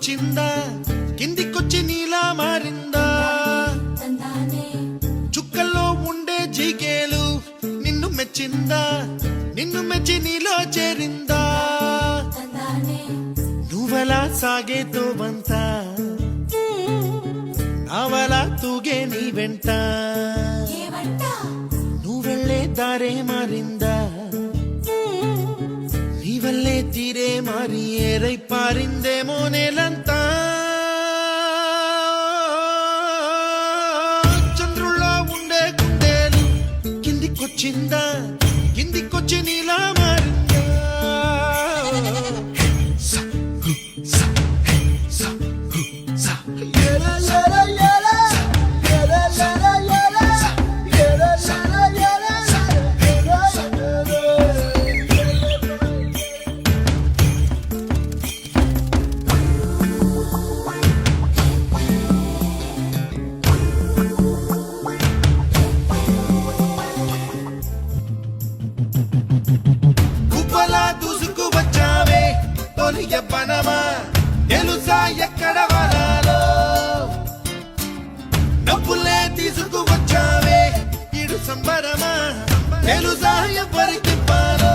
కిందికొచ్చిందా కిందికొచ్చి నీలా మారిందా చుక్కల్లో ఉండే జీకేలు నిన్ను మెచ్చిందా నిన్ను మెచ్చి నీలో చేరిందా నువ్వెలా సాగేతో వంత నావలా తూగే నీ వెంట నువ్వెళ్ళే దారే మారిందా నీ వల్లే తీరే మారి ఏరై పారిందేమో నేలంతా చంద్రుల్లో ఉండే గుండెలు కిందికొచ్చిందా కిందికొచ్చి నీలా మారిందా దూసుకు వచ్చావే తొలి యవ్వనమా తెలుసా ఎక్కడ వరాలో డబ్బులే తీసుకు వచ్చావే ఇడు సంబరమా తెలుసా ఎవరికి పాలో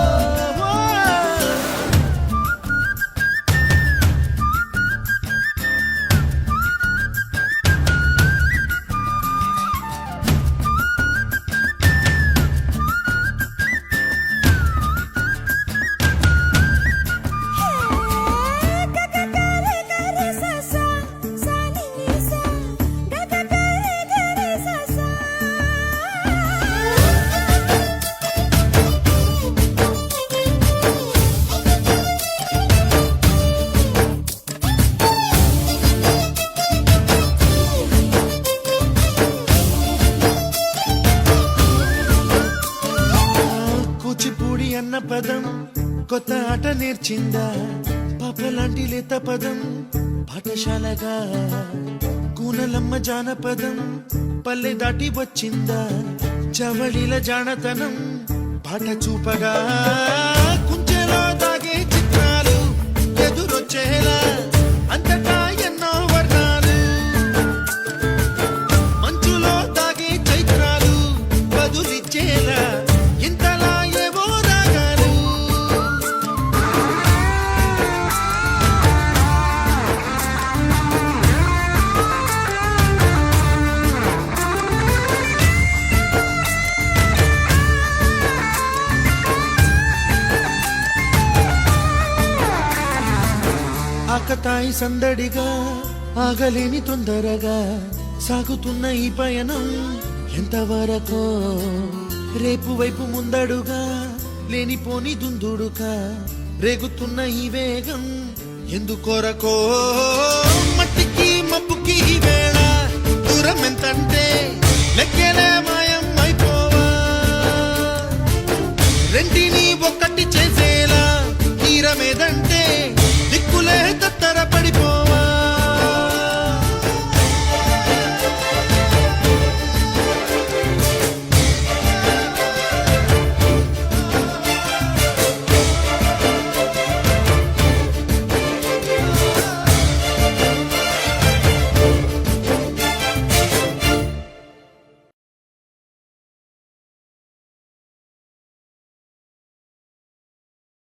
కూచిపూడి అన్న పదం కొత్త ఆట నేర్చిందా పాపలాంటి లేత పదం పాఠశాలగా కూనలమ్మ జానపదం పల్లె దాటి వచ్చిందా చవళిల జానతనం పాట చూపగా కుంచెలో దాగే చిత్రాలు ఎదురొచ్చేలా అంతటా ఎన్నో వర్ణాలు మంచులో దాగే చైత్రాలు బదులిచ్చేలా ఇంతలా ఏవో రాగాలు ఆకతాయి సందడిగా ఆగలేని తొందరగా సాగుతున్న ఈ పయనం ఎంతవరకో రేపు వైపు ముందడుగా లేనిపోని దుందుడుగా రేగుతున్న ఈ వేగం ఎందుకొరకో మట్టికి మబ్బుకి ఈ వేళ దూరం ఎంతంటే లెక్కలే